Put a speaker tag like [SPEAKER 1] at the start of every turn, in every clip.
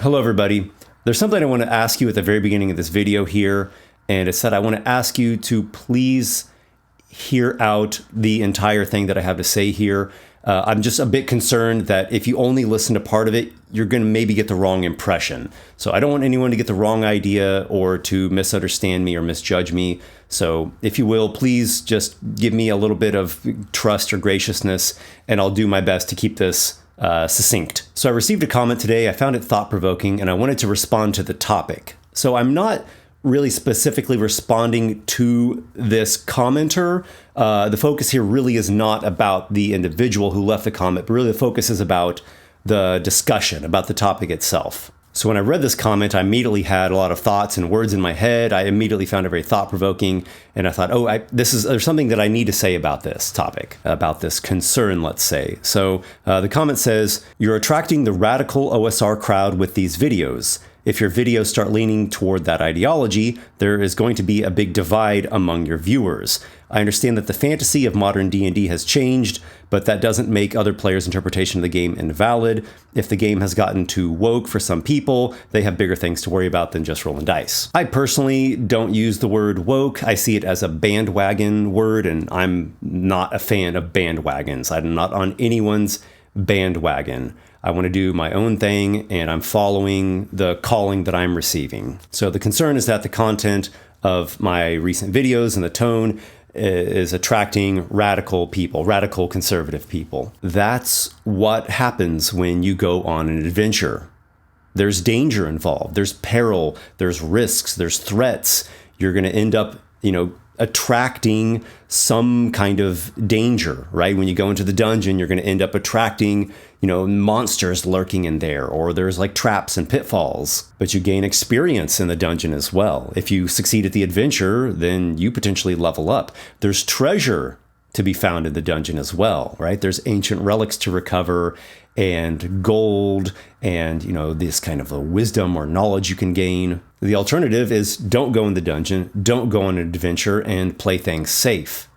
[SPEAKER 1] Hello, everybody. There's something I want to ask you at the very beginning of this video here, and it's that I want to ask you to please hear out the entire thing that I have to say here. I'm just a bit concerned that if you only listen to part of it, you're going to maybe get the wrong impression. So I don't want anyone to get the wrong idea or to misunderstand me or misjudge me. So if you will, please just give me a little bit of trust or graciousness, and I'll do my best to keep this succinct. So I received a comment today. I found it thought-provoking, and I wanted to respond to the topic. So I'm not really specifically responding to this commenter. The focus here really is not about the individual who left the comment, but really the focus is about the discussion, about the topic itself. So when I read this comment, I immediately had a lot of thoughts and words in my head. I immediately found it very thought-provoking, and I thought, there's something that I need to say about this topic, about this concern, let's say. So the comment says, "You're attracting the radical OSR crowd with these videos. If your videos start leaning toward that ideology, there is going to be a big divide among your viewers. I understand that the fantasy of modern D&D has changed, but that doesn't make other players' interpretation of the game invalid. If the game has gotten too woke for some people, they have bigger things to worry about than just rolling dice." I personally don't use the word woke. I see it as a bandwagon word, and I'm not a fan of bandwagons. I'm not on anyone's bandwagon. I want to do my own thing, and I'm following the calling that I'm receiving. So the concern is that the content of my recent videos and the tone is attracting radical people, radical conservative people. That's what happens when you go on an adventure. There's danger involved. There's peril. There's risks. There's threats. You're going to end up, attracting some kind of danger, right? When you go into the dungeon, you're going to end up attracting, monsters lurking in there, or there's like traps and pitfalls, but you gain experience in the dungeon as well. If you succeed at the adventure, then you potentially level up. There's treasure to be found in the dungeon as well, right? There's ancient relics to recover and gold and, this kind of a wisdom or knowledge you can gain. The alternative is don't go in the dungeon, don't go on an adventure, and play things safe.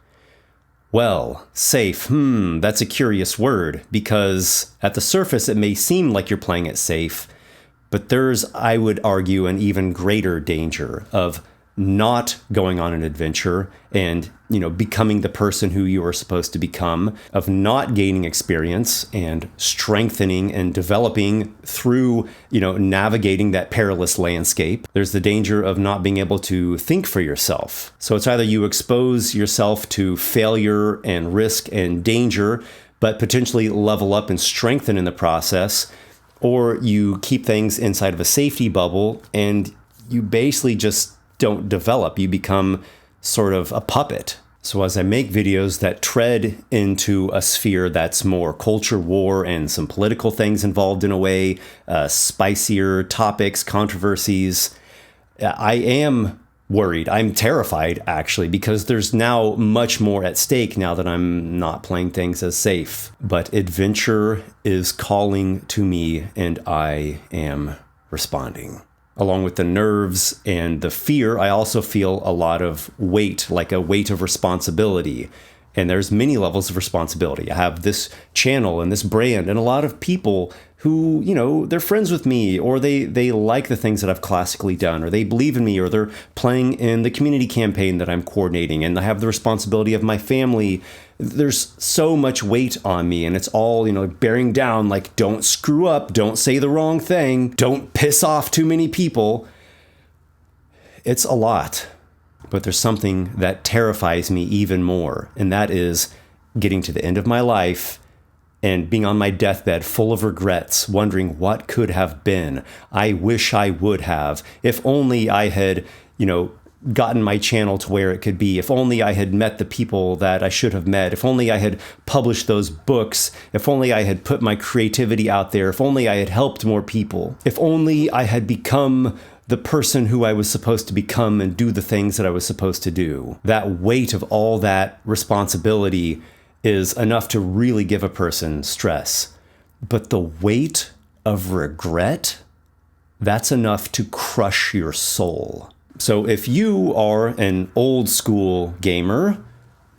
[SPEAKER 1] Well, safe, that's a curious word, because at the surface it may seem like you're playing it safe, but there's, I would argue, an even greater danger of not going on an adventure and, becoming the person who you are supposed to become, of not gaining experience and strengthening and developing through, navigating that perilous landscape. There's the danger of not being able to think for yourself. So it's either you expose yourself to failure and risk and danger, but potentially level up and strengthen in the process, or you keep things inside of a safety bubble and you basically just don't develop. You become sort of a puppet. So as I make videos that tread into a sphere that's more culture war and some political things involved in a way, spicier topics, controversies, I am worried. I'm terrified, actually, because there's now much more at stake now that I'm not playing things as safe. But adventure is calling to me, and I am responding. Along with the nerves and the fear, I also feel a lot of weight, like a weight of responsibility. And there's many levels of responsibility. I have this channel and this brand and a lot of people who, they're friends with me, or they like the things that I've classically done, or they believe in me, or they're playing in the community campaign that I'm coordinating, and I have the responsibility of my family. There's so much weight on me, and it's all, bearing down, like, don't screw up, don't say the wrong thing, don't piss off too many people. It's a lot. But there's something that terrifies me even more, and that is getting to the end of my life and being on my deathbed full of regrets, wondering what could have been. I wish I would have. If only I had, gotten my channel to where it could be. If only I had met the people that I should have met. If only I had published those books. If only I had put my creativity out there. If only I had helped more people. If only I had become the person who I was supposed to become and do the things that I was supposed to do. That weight of all that responsibility is enough to really give a person stress. But the weight of regret, that's enough to crush your soul. So if you are an old school gamer,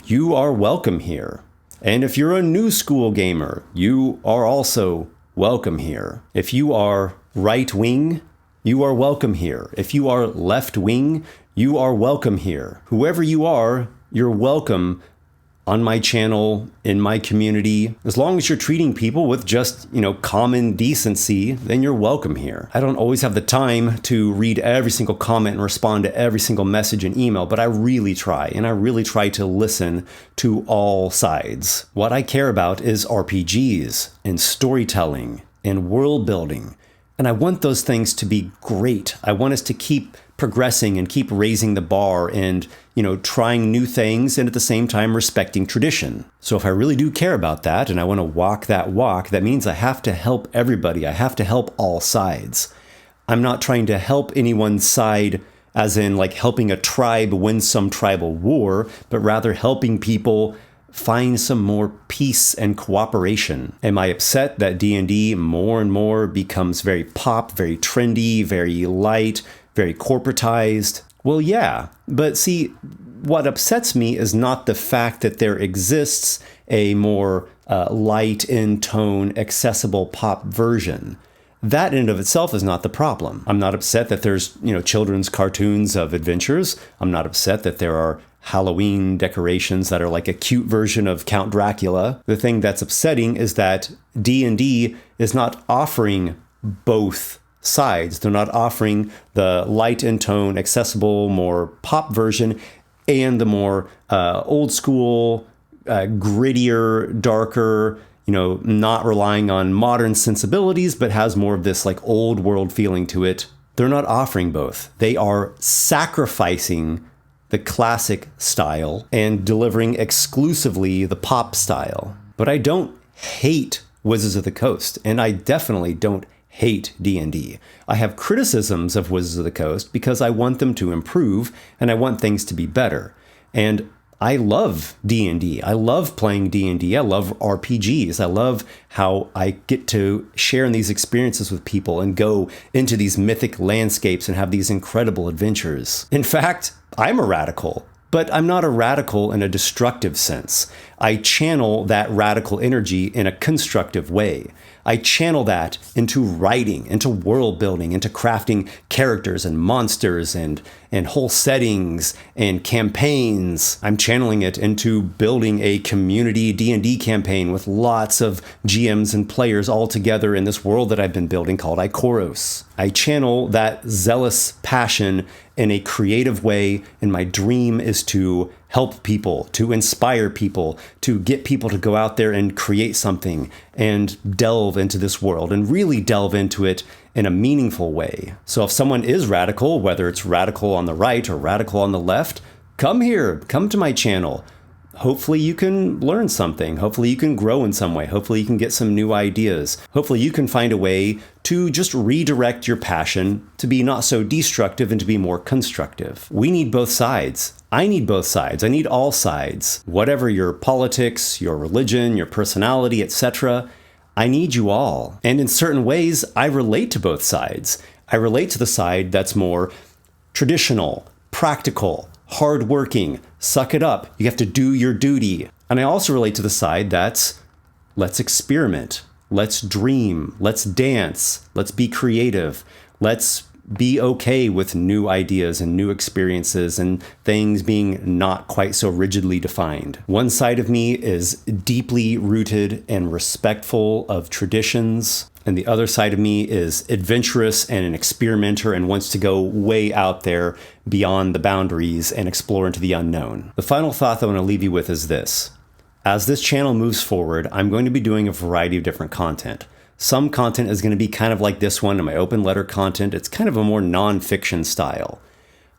[SPEAKER 1] you are welcome here. And if you're a new school gamer, you are also welcome here. If you are right wing, you are welcome here. If you are left wing, you are welcome here. Whoever you are, you're welcome on my channel, in my community. As long as you're treating people with just, common decency, then you're welcome here. I don't always have the time to read every single comment and respond to every single message and email, but I really try, and I really try to listen to all sides. What I care about is RPGs and storytelling and world building. And I want those things to be great. I want us to keep progressing and keep raising the bar and, trying new things and at the same time respecting tradition. So if I really do care about that and I want to walk, that means I have to help everybody. I have to help all sides. I'm not trying to help anyone's side as in like helping a tribe win some tribal war, but rather helping people find some more peace and cooperation. Am I upset that D&D more and more becomes very pop, very trendy, very light, very corporatized? Well, yeah, but see, what upsets me is not the fact that there exists a more light in tone, accessible pop version. That in and of itself is not the problem. I'm not upset that there's, children's cartoons of adventures. I'm not upset that there are Halloween decorations that are like a cute version of Count Dracula. The thing that's upsetting is that D&D is not offering both sides. They're not offering the light in tone, accessible, more pop version and the more old school, grittier, darker, not relying on modern sensibilities, but has more of this like old world feeling to it. They're not offering both. They are sacrificing the classic style and delivering exclusively the pop style. But I don't hate Wizards of the Coast, and I definitely don't hate D&D. I have criticisms of Wizards of the Coast because I want them to improve and I want things to be better. And I love D&D. I love playing D&D. I love RPGs. I love how I get to share in these experiences with people and go into these mythic landscapes and have these incredible adventures. In fact, I'm a radical, but I'm not a radical in a destructive sense. I channel that radical energy in a constructive way. I channel that into writing, into world building, into crafting characters and monsters and whole settings and campaigns. I'm channeling it into building a community D&D campaign with lots of GMs and players all together in this world that I've been building called Ikoros. I channel that zealous passion in a creative way, and my dream is to help people, to inspire people, to get people to go out there and create something and delve into this world and really delve into it in a meaningful way. So if someone is radical, whether it's radical on the right or radical on the left, come here, come to my channel. Hopefully you can learn something. Hopefully you can grow in some way. Hopefully you can get some new ideas. Hopefully you can find a way to just redirect your passion to be not so destructive and to be more constructive. We need both sides. I need both sides. I need all sides. Whatever your politics, your religion, your personality, etc., I need you all. And in certain ways, I relate to both sides. I relate to the side that's more traditional, practical, hardworking, suck it up, you have to do your duty. And I also relate to the side that's let's experiment, let's dream, let's dance, let's be creative, let's be okay with new ideas and new experiences and things being not quite so rigidly defined. One side of me is deeply rooted and respectful of traditions, and the other side of me is adventurous and an experimenter and wants to go way out there beyond the boundaries and explore into the unknown. The final thought that I want to leave you with is this. As this channel moves forward, I'm going to be doing a variety of different content. Some content is going to be kind of like this one in my open letter content. It's kind of a more nonfiction style.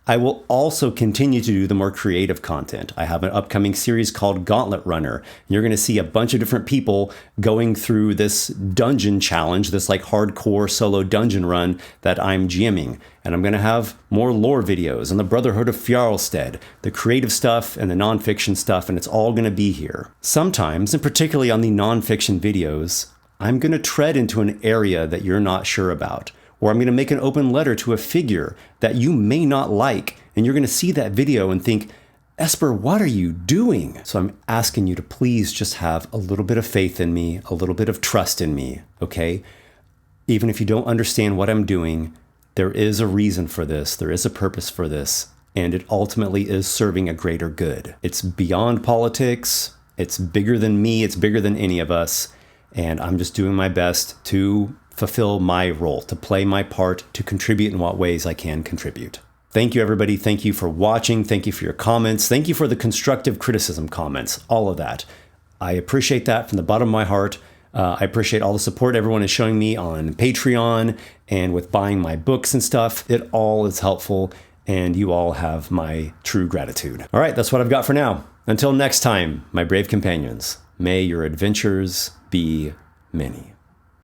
[SPEAKER 1] I will also continue to do the more creative content. I have an upcoming series called Gauntlet Runner. You're going to see a bunch of different people going through this dungeon challenge, this like hardcore solo dungeon run that I'm GMing. And I'm going to have more lore videos on the Brotherhood of Fjarlstead, the creative stuff and the nonfiction stuff, and it's all going to be here. Sometimes, and particularly on the nonfiction videos, I'm going to tread into an area that you're not sure about. Or I'm going to make an open letter to a figure that you may not like, and you're going to see that video and think, Esper, what are you doing? So I'm asking you to please just have a little bit of faith in me, a little bit of trust in me, okay? Even if you don't understand what I'm doing, there is a reason for this. There is a purpose for this. And it ultimately is serving a greater good. It's beyond politics. It's bigger than me. It's bigger than any of us. And I'm just doing my best to fulfill my role, to play my part, to contribute in what ways I can contribute. Thank you, everybody. Thank you for watching. Thank you for your comments. Thank you for the constructive criticism comments, all of that. I appreciate that from the bottom of my heart. I appreciate all the support everyone is showing me on Patreon and with buying my books and stuff. It all is helpful, and you all have my true gratitude. All right, that's what I've got for now. Until next time, my brave companions, may your adventures be many.